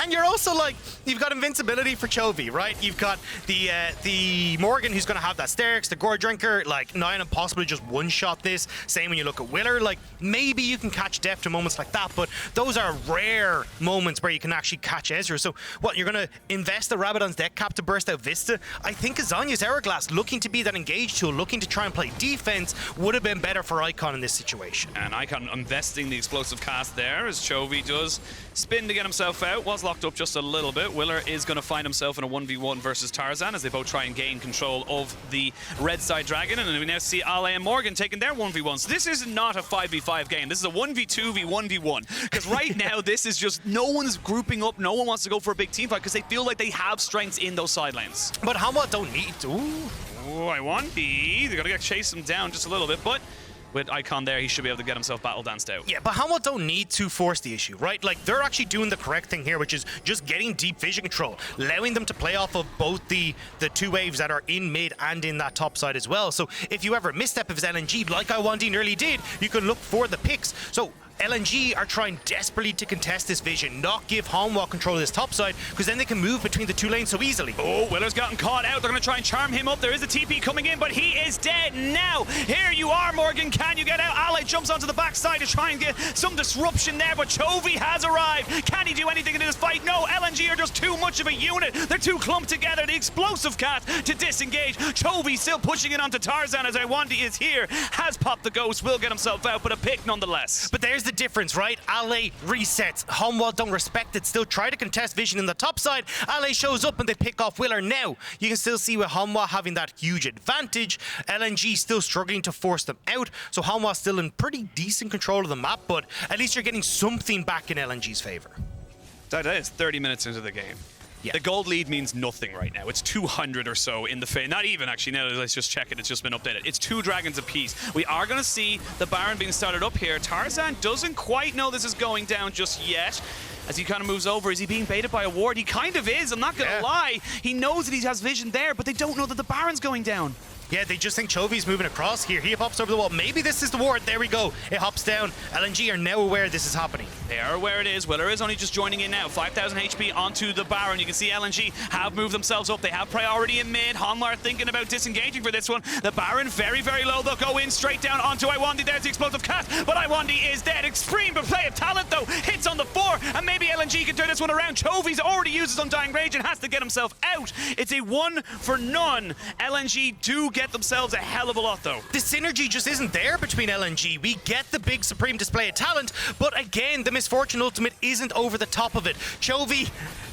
And you're also like, you've got invincibility for Chovy, right? You've got the Morgan who's going to have that Sterix, the Gore Drinker, like, Nyan and possibly just one-shot this. Same when you look at Willer, like, maybe you can catch Deft in moments like that, but those are rare moments where you can actually catch Ezreal. So what, you're going to invest the Rabadon's deck cap to burst out Vsta? I think Azanya's Hourglass, looking to be that engaged tool, looking to try and play defense, would have been better for Icon in this situation. And Icon investing the explosive cast there as Chovy does spin to get himself out. Was locked up just a little bit. Willer is going to find himself in a 1v1 versus Tarzan as they both try and gain control of the red side Dragon. And we now see Ale and Morgan taking their 1v1s. This is not a 5v5 game. This is a 1v2 v 1v1. Because right now, this is just no one's grouping up. No one wants to go for a big team fight because they feel like they have strengths in those side lanes. But Hanwha don't need to. Oh, I want B. They're going to chase him down just a little bit, but with Icon there, he should be able to get himself battle danced out. Yeah, but Hanwha don't need to force the issue, right? Like, they're actually doing the correct thing here, which is just getting deep vision control, allowing them to play off of both the 2 waves that are in mid and in that top side as well. So if you ever misstep of his LNG, like Lwandy nearly did, you can look for the picks. So LNG are trying desperately to contest this vision, not give Hanwha control of this top side, because then they can move between the 2 lanes so easily. Oh, Willer's gotten caught out. They're going to try and charm him up. There is a TP coming in, but he is dead now. Here you are, Morgan. Can you get out? Ale jumps onto the backside to try and get some disruption there, but Chovy has arrived. Can he do anything in this fight? No, LNG are just too much of a unit. They're too clumped together. The explosive cast to disengage. Chovy still pushing it onto Tarzan as Iwandy is here. Has popped the ghost, will get himself out, but a pick nonetheless. But there's the difference, right? Ale resets. Hanwha don't respect it. Still try to contest vision in the top side. Ale shows up and they pick off Willer. Now, you can still see with Hanwha having that huge advantage. LNG still struggling to force them out. So Hanwha still in pretty decent control of the map, but at least you're getting something back in LNG's favor. That is 30 minutes into the game. Yeah. The gold lead means nothing right now. It's 200 or so in the phase. Not even, actually. Now, let's just check it. It's just been updated. It's 2 dragons apiece. We are going to see the Baron being started up here. Tarzan doesn't quite know this is going down just yet. as he kind of moves over. Is he being baited by a ward? He kind of is, I'm not going to lie. He knows that he has vision there, but they don't know that the Baron's going down. Yeah, they just think Chovy's moving across here. He pops over the wall. Maybe this is the ward. There we go. It hops down. LNG are now aware this is happening. They are aware it is. Willer is only just joining in now. 5,000 HP onto the Baron. You can see LNG have moved themselves up. They have priority in mid. Hanwha are thinking about disengaging for this one. The Baron very, very low. They'll go in straight down onto Irelia. There's the explosive cast, but Irelia is dead. Extreme play of talent, though. Hits on the 4, and maybe LNG can turn this one around. Chovy's already used his Undying Rage and has to get himself out. It's a 1 for none. LNG do get themselves a hell of a lot, though. The synergy just isn't there between LNG. We get the big supreme display of talent, but again, the Misfortune ultimate isn't over the top of it. Chovy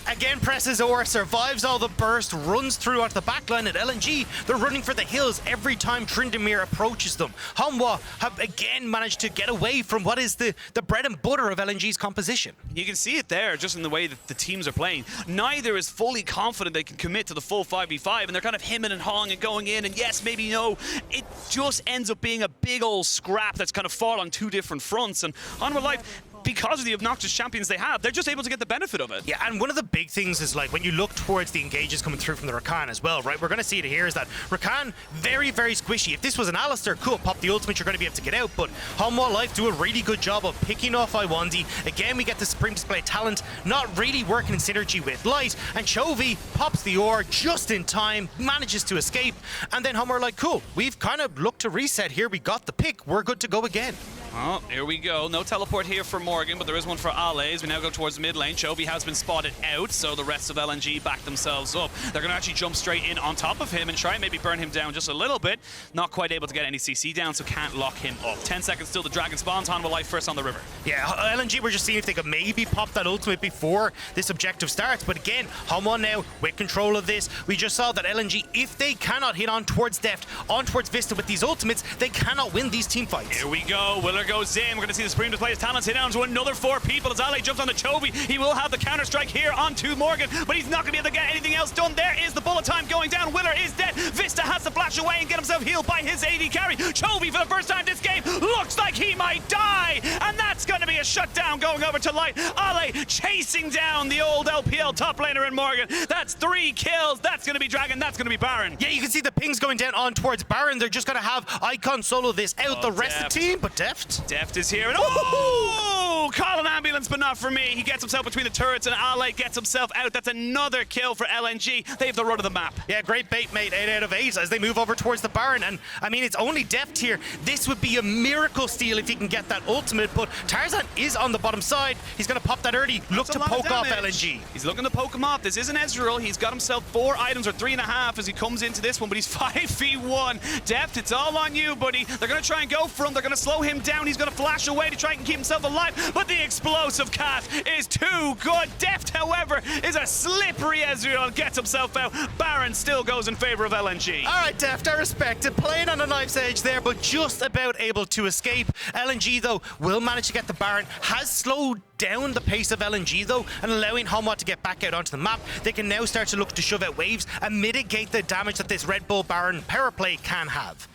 again presses or survives all the burst, runs through onto the backline at LNG. They're running for the hills every time Tryndamere approaches them. Hanwha have again managed to get away from what is the bread and butter of LNG's composition. You can see it there just in the way that the teams are playing. Neither is fully confident they can commit to the full 5v5, and they're kind of hemming and hawing and going in, and yes, maybe no. It just ends up being a big old scrap that's kind of fought on 2 different fronts, and Hanwha Life, because of the obnoxious champions they have, they're just able to get the benefit of it. Yeah, and one of the big things is, like, when you look towards the engages coming through from the Rakan as well, right? We're going to see it here is that Rakan, very, very squishy. If this was an Alistair, cool, pop the ultimate, you're going to be able to get out, but Hanwha Life do a really good job of picking off Lwandy. Again, we get the Supreme Display talent, not really working in synergy with Light, and Chovy pops the ore just in time, manages to escape, and then Hanwha are like, cool, we've kind of looked to reset here, we got the pick, we're good to go again. Oh, here we go. No teleport here for Morgan, but there is one for Ale as we now go towards the mid lane. Chovy has been spotted out, so the rest of LNG back themselves up. They're going to actually jump straight in on top of him and try and maybe burn him down just a little bit. Not quite able to get any CC down, so can't lock him up. 10 seconds till the dragon spawns. Hanwha Life first on the river. Yeah, LNG were just seeing if they could maybe pop that ultimate before this objective starts, but again, Hanwha now with control of this. We just saw that LNG, if they cannot hit on towards Deft, on towards Vsta with these ultimates, they cannot win these team fights. Here we go. Willer goes in. We're going to see the Supreme Display his talents hit down to another 4 people as Ale jumps on the Chovy. He will have the counter-strike here onto Morgan, but he's not going to be able to get anything else done. There is the bullet time going down. Willer is dead. Vsta has to flash away and get himself healed by his AD carry. Chovy, for the first time this game, looks like he might die, and that's going to be a shutdown going over to Light. Ale chasing down the old LPL top laner in Morgan. That's 3 kills. That's going to be Dragon. That's going to be Baron. Yeah, you can see the pings going down on towards Baron. They're just going to have Icon solo this out. The rest of the team, but Deft is here. And oh, call an ambulance, but not for me. He gets himself between the turrets, and Ale gets himself out. That's another kill for LNG. They have the run of the map. Yeah, great bait, mate. 8 out of 8 as they move over towards the Baron. And I mean, it's only Deft here. This would be a miracle steal if he can get that ultimate, but Tarzan is on the bottom side. He's going to pop that early. Look to poke off LNG. He's looking to poke him off. This is an ezreal. He's got himself 4 items, or 3.5 as he comes into this one, but he's 5v1. Deft, it's all on you, buddy. They're going to try and go for him. They're going to slow him down. He's going to flash away to try and keep himself alive, but the explosive cast is too good. Deft, however, is a slippery ezreal and gets himself out. Baron still goes in favor of LNG. All right, Deft, I respect it. Playing on a knife's edge there, but just about able to escape. LNG, though, will manage to get the Baron. Has slowed down the pace of LNG, though, and allowing Hanwha to get back out onto the map. They can now start to look to shove out waves and mitigate the damage that this Red Bull Baron power play can have.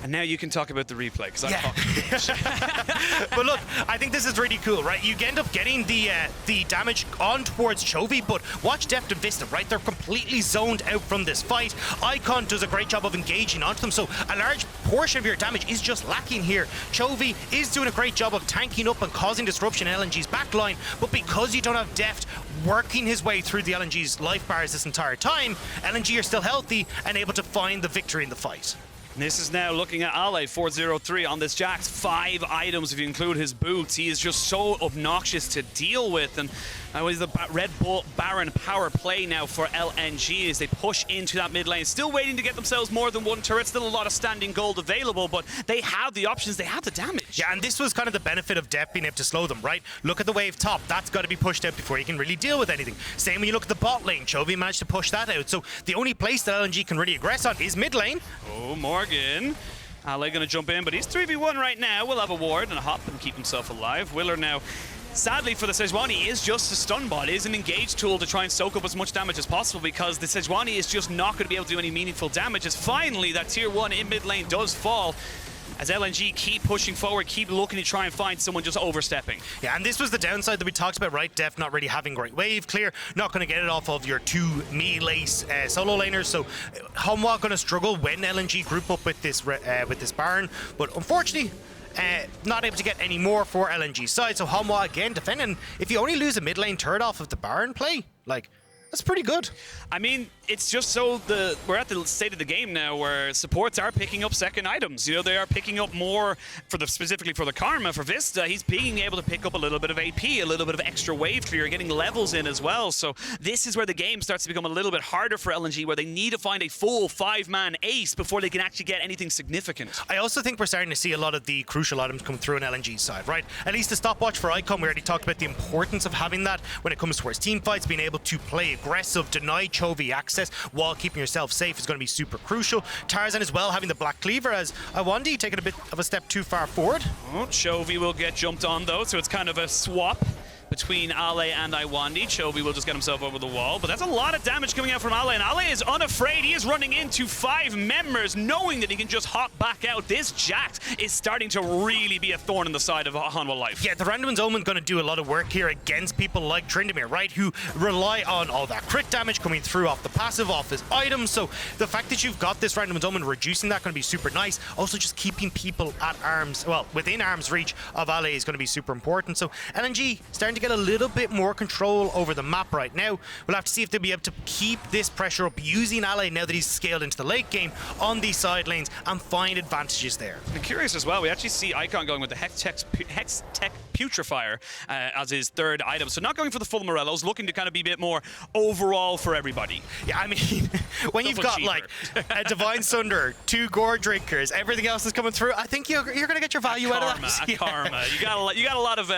And now you can talk about the replay, because I'm talking. But look, I think this is really cool, right? You end up getting the damage on towards Chovy, but watch Deft and Vsta, right? They're completely zoned out from this fight. Icon does a great job of engaging onto them, so a large portion of your damage is just lacking here. Chovy is doing a great job of tanking up and causing disruption in LNG's backline, but because you don't have Deft working his way through the LNG's life bars this entire time, LNG are still healthy and able to find the victory in the fight. This is now looking at Ale, 403 on this Jax. 5 items if you include his boots. He is just so obnoxious to deal with. And with the Red Bull Baron power play now for LNG as they push into that mid lane. Still waiting to get themselves more than 1 turret. Still a lot of standing gold available, but they have the options. They have the damage. Yeah, and this was kind of the benefit of Deft being able to slow them, right? Look at the wave top. That's got to be pushed out before you can really deal with anything. Same when you look at the bot lane. Chovy managed to push that out. So the only place that LNG can really aggress on is mid lane. Oh, Morgan. Ale gonna jump in, but he's 3v1 right now. Will have a ward and a hop and keep himself alive. Willer now, sadly for the Sejuani, is just a stun bot. It is an engage tool to try and soak up as much damage as possible, because the Sejuani is just not going to be able to do any meaningful damage, as finally that tier 1 in mid lane does fall. as LNG keep pushing forward, keep looking to try and find someone just overstepping. Yeah, and this was the downside that we talked about, right? Deft not really having great wave clear, not going to get it off of your two melee solo laners, so Hanwha going to struggle when LNG group up with this Baron, but unfortunately, not able to get any more for LNG's side, so Hanwha again defending. If you only lose a mid lane turret off of the Baron play, like, that's pretty good. I mean, it's just so we're at the state of the game now where supports are picking up second items. You know, they are picking up more specifically for the Karma. For Vsta, he's being able to pick up a little bit of AP, a little bit of extra wave clear, getting levels in as well. So this is where the game starts to become a little bit harder for LNG, where they need to find a full 5-man ace before they can actually get anything significant. I also think we're starting to see a lot of the crucial items come through on LNG's side, right? At least the stopwatch for Icon, we already talked about the importance of having that when it comes towards team fights, being able to play aggressive, deny Chovy access while keeping yourself safe is going to be super crucial. Tarzan as well having the Black Cleaver, as Lwandy taking a bit of a step too far forward. Oh, Chovy will get jumped on though, so it's kind of a swap between Ale and Lwandy. Chovy will just get himself over the wall, but that's a lot of damage coming out from Ale, and Ale is unafraid. He is running into 5 members, knowing that he can just hop back out. This Jax is starting to really be a thorn in the side of Hanwha Life. Yeah, the Random's Omen going to do a lot of work here against people like Tryndamere, right, who rely on all that crit damage coming through off the passive, off his items, so the fact that you've got this Random's Omen reducing that going to be super nice. Also just keeping people at arms, well, within arm's reach of Ale is going to be super important. So LNG starting to get a little bit more control over the map right now. We'll have to see if they'll be able to keep this pressure up using Ale now that he's scaled into the late game on these side lanes and find advantages there. I'm curious as well, we actually see Icon going with the Hextech Putrefier as his third item, so not going for the full Morellos, looking to kind of be a bit more overall for everybody. Yeah, I mean, when you've got like a Divine Sunder, 2 Gore Drinkers, everything else is coming through, I think you're going to get your value out of that. Karma. You got a lot of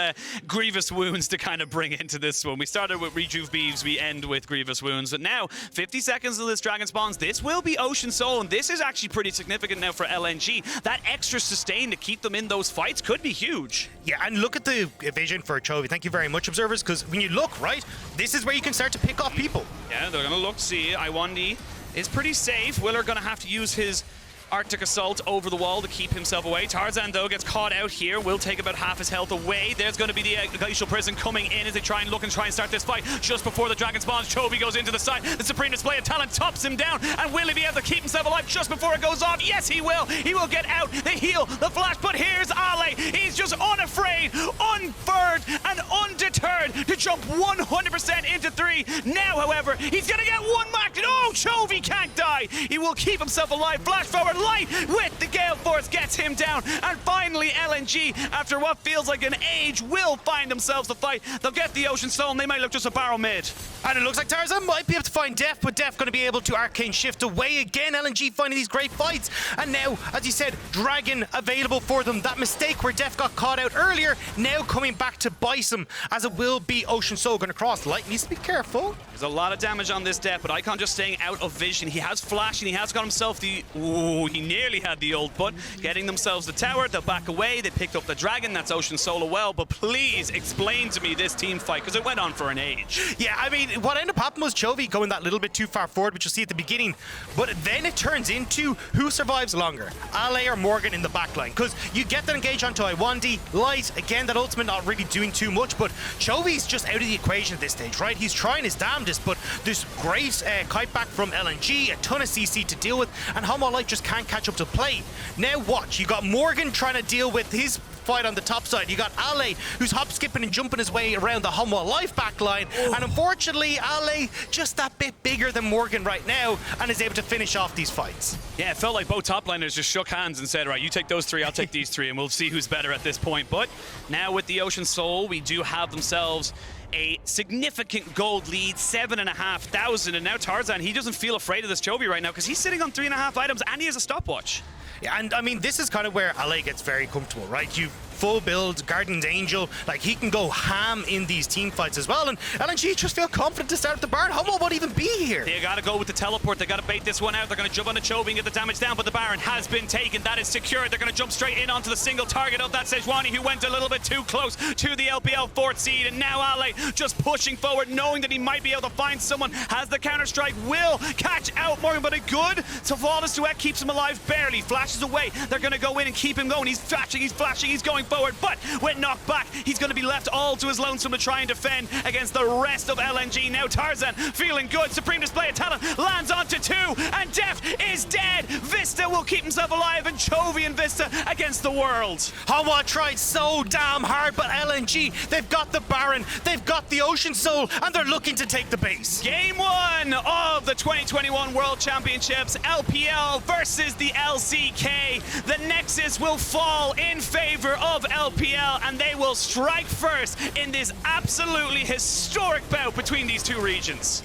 grievous wounds to kind of bring into this one. We started with Rejuve Beeves, we end with grievous wounds, but now 50 seconds of this Dragon spawns. This will be Ocean Soul, and this is actually pretty significant now for LNG. That extra sustain to keep them in those fights could be huge. Yeah, and look at the vision for Chovy. Thank you very much, observers, because when you look, right, this is where you can start to pick off people. Yeah, they're gonna look, see, Lwandy is pretty safe. Willer gonna have to use his Arctic Assault over the wall to keep himself away. Tarzan, though, gets caught out here. Will take about half his health away. There's going to be the Glacial Prison coming in as they try and start this fight. Just before the Dragon spawns, Chovy goes into the side. The Supreme Display of Talent tops him down. And will he be able to keep himself alive just before it goes off? Yes, he will. He will get out. The heal, the flash. But here's Ale. He's just unafraid, unfurred, and undeterred to jump 100% into 3. Now, however, he's going to get one mark. Oh, Chovy can't die. He will keep himself alive. Flash forward. Light with the Gale Force gets him down, and finally LNG, after what feels like an age, will find themselves the fight. They'll get the Ocean Soul, and they might look just a barrel mid. And it looks like Tarzan might be able to find Deft, but Deft going to be able to Arcane Shift away again. LNG finding these great fights, and now, as you said, Dragon available for them. That mistake where Deft got caught out earlier, now coming back to bite him, as it will be Ocean Soul going to cross. Light needs to be careful. There's a lot of damage on this Deft, but Icon just staying out of vision. He has flash, and he has got himself the... Ooh, he nearly had the ult, but getting themselves the tower. They'll back away. They picked up the Dragon. That's Ocean Soul well, but please explain to me this team fight, because it went on for an age. Yeah, I mean, what ended up happening was Chovy going that little bit too far forward, which you'll see at the beginning, but then it turns into who survives longer, Ale or Morgan in the backline, because you get that engage onto Lwandy. Light, again, that ultimate not really doing too much, but Chovy's just out of the equation at this stage, right? He's trying his damnedest, but this great kite back from LNG, a ton of CC to deal with, and Hanwha Life just can't catch up to play. Now watch, you got Morgan trying to deal with his fight on the top side. You got Ale, who's hop skipping and jumping his way around the Hanwha Life backline, and unfortunately Ale just that bit bigger than Morgan right now and is able to finish off these fights. Yeah, it felt like both top laners just shook hands and said, right, you take those 3, I'll take these 3, and we'll see who's better at this point. But now with the Ocean Soul, we do have themselves a significant gold lead, 7,500, and now Tarzan, he doesn't feel afraid of this Chovy right now because he's sitting on 3.5 items and he has a stopwatch. Yeah, and I mean, this is kind of where Ale gets very comfortable, right? full build, Guardian's Angel. Like, he can go ham in these team fights as well. And LNG just feel confident to start at the Baron. Hanwha won't even be here. They gotta go with the teleport. They gotta bait this one out. They're gonna jump on the Chovy and get the damage down, but the Baron has been taken. That is secured. They're gonna jump straight in onto the single target of that Sejuani, who went a little bit too close to the LPL 4th seed. And now Ale just pushing forward, knowing that he might be able to find someone. Has the counter-strike, will catch out Morgan, but a good flawless duet keeps him alive, barely. Flashes away. They're gonna go in and keep him going. He's flashing, he's going forward, but when knocked back, he's gonna be left all to his lonesome to try and defend against the rest of LNG. Now Tarzan feeling good. Supreme display of talent lands onto 2, and Deft is dead. Vsta will keep himself alive, and Chovy and Vsta against the world. Hanwha tried so damn hard, but LNG, they've got the Baron, they've got the Ocean Soul, and they're looking to take the base. Game 1 of the 2021 World Championships, LPL versus the LCK. The Nexus will fall in favor of LPL, and they will strike first in this absolutely historic bout between these two regions.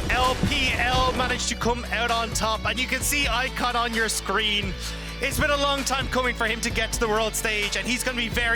LPL managed to come out on top, and you can see Icon on your screen. It's been a long time coming for him to get to the world stage, and he's going to be very